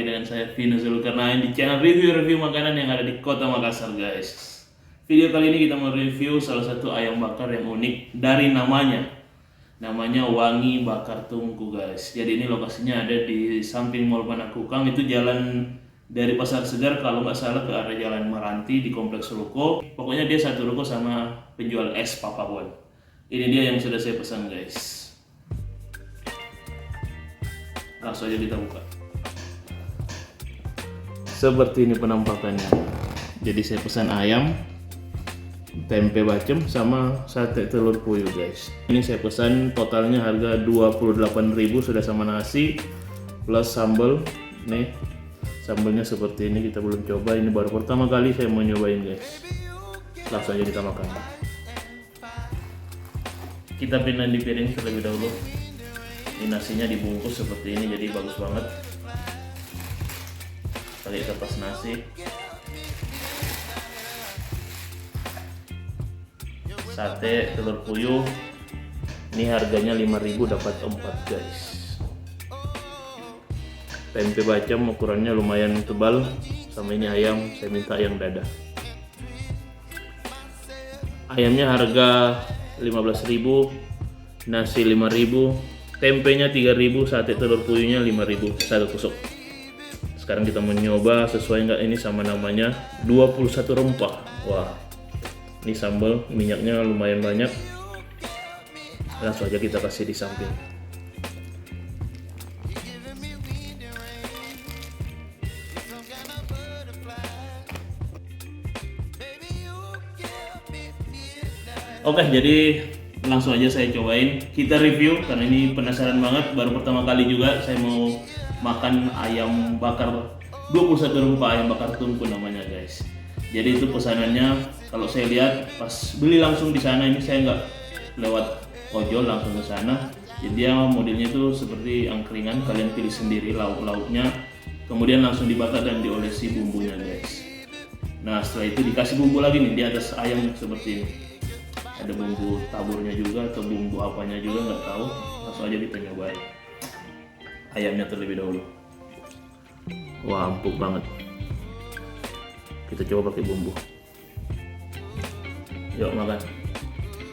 dengan saya Vino Zulkarnain di channel review makanan yang ada di Kota Makassar, guys. Video kali ini kita mau review salah satu ayam bakar yang unik dari namanya. Namanya Wangi Bakar Tungku, guys. Jadi ini lokasinya ada di samping Mall Panakukang, itu jalan dari Pasar Segar kalau nggak salah ke arah Jalan Maranti di Kompleks Ruko. Pokoknya dia satu ruko sama penjual es Papa Bon. Ini dia yang sudah saya pesan, guys. Langsung aja kita buka. Seperti ini penampakannya. Jadi saya pesan ayam, tempe bacem sama sate telur puyuh, guys. Ini saya pesan totalnya harga 28.000 sudah sama nasi plus sambal. Nih sambalnya seperti ini, kita belum coba, ini baru pertama kali saya mau nyobain, guys. Langsung aja kita makan. Kita pindah di piring terlebih dahulu. Ini nasinya dibungkus seperti ini, jadi bagus banget. Kali kertas nasi. Sate telur puyuh. Ini harganya 5.000 dapat 4, guys. Tempe bacem ukurannya lumayan tebal. Sama ini ayam, saya minta yang dada. Ayamnya harga 15.000, nasi 5.000. Tempenya 3.000, sate telur puyuhnya 5.000 satu tusuk. Sekarang kita mencoba sesuai nggak ini sama namanya, 21 rempah. Wah, ini sambal minyaknya lumayan banyak. Langsung aja kita kasih di samping. Oke, jadi langsung aja saya cobain, kita review karena ini penasaran banget, baru pertama kali juga saya mau makan ayam bakar 21 rempah, ayam bakar tungku namanya, guys. Jadi itu pesanannya, kalau saya lihat pas beli langsung di sana, ini saya nggak lewat ojol, langsung ke sana. Jadi dia modelnya itu seperti angkringan, kalian pilih sendiri lauk-lauknya, kemudian langsung dibakar dan diolesi bumbunya, guys. Nah setelah itu dikasih bumbu lagi nih di atas ayam seperti ini. Ada bumbu taburnya juga atau bumbu apanya juga nggak tahu. Langsung aja kita nyobain ayamnya terlebih dahulu. Wah, empuk banget. Kita coba pakai bumbu. Yuk makan.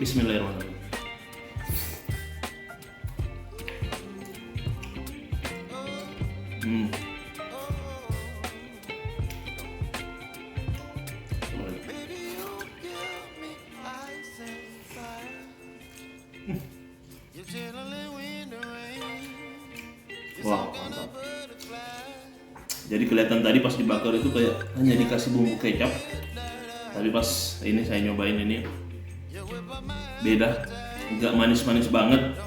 Bismillahirrahmanirrahim. Wah, mantap. Jadi kelihatan tadi pas dibakar itu kayak hanya dikasih bumbu kecap, tapi pas ini saya nyobain ini beda, nggak manis-manis banget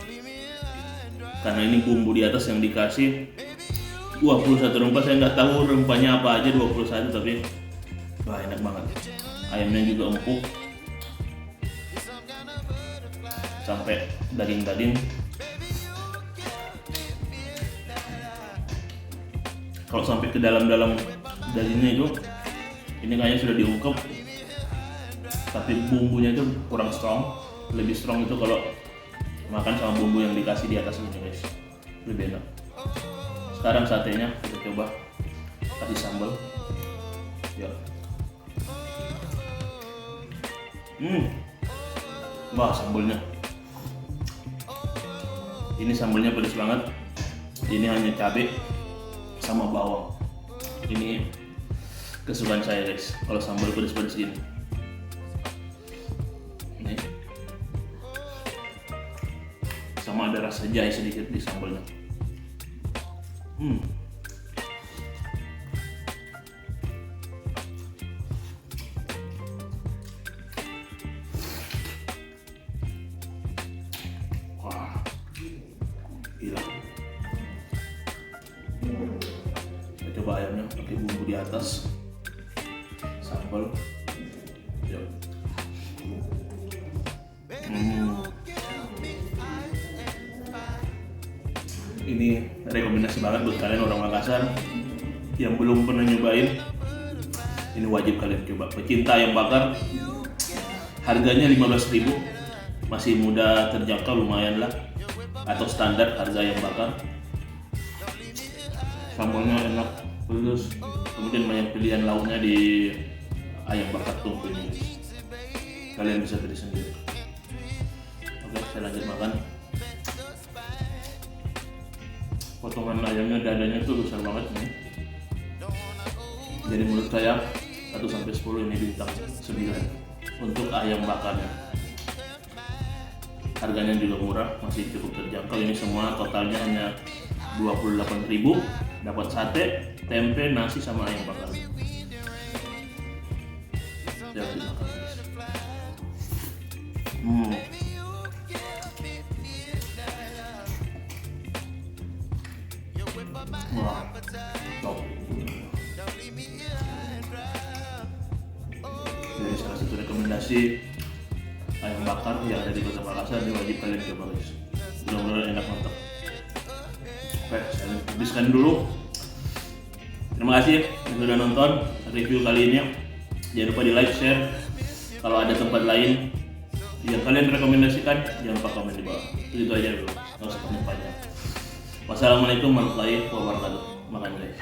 karena ini bumbu di atas yang dikasih 21 rempah. Saya nggak tahu rempahnya apa aja 21, tapi wah enak banget. Ayamnya juga empuk sampai daging-daging. Kalau sampai ke dalam-dalam dagingnya itu, ini kayaknya sudah diungkep, tapi bumbunya itu kurang strong. Lebih strong itu kalau makan sama bumbu yang dikasih di atas ini, guys, lebih enak. Sekarang satenya kita coba kasih sambal. Ya. Wah, sambalnya. Ini sambalnya pedas banget. Ini hanya cabai sama bawang. Ini kesukaan saya, guys, kalau sambal pedas-pedas gini. Nih. Sama ada rasa jahe sedikit di sambalnya. Wah, gila. Coba ayamnya pakai bumbu di atas, sambal. Yuk. Ini rekomendasi banget buat kalian orang Makassar yang belum pernah nyobain. Ini wajib kalian coba. Pecinta ayam bakar, harganya 15.000, masih mudah terjangkau, lumayan lah, atau standar harga ayam bakar. Sambalnya enak, Terus kemudian banyak pilihan lauknya di ayam bakar tungku ini. Kalian bisa pilih sendiri. Oke, saya lanjut makan. Potongan ayamnya, dadanya tuh besar banget nih. Jadi menurut saya 1-10 ini bintang 9 untuk ayam bakarnya. Harganya juga murah, masih cukup terjangkau. Ini semua totalnya hanya 28.000, dapat sate, tempe, nasi sama ayam bakar. Jangan dimakan, guys. Wah, top. Jadi salah satu rekomendasi ayam bakar yang ada di Kota Makassar, ini wajib kalian coba, guys. Benar-benar enak, mantap. Oke, saya habiskan dulu. Terima kasih yang sudah nonton review kali ini. Jangan lupa di like, share. Kalau ada tempat lain yang kalian rekomendasikan, jangan lupa komen di bawah. Itu aja dulu, nggak usah komen panjang. Wassalamualaikum warahmatullahi wabarakatuh. Makan, guys.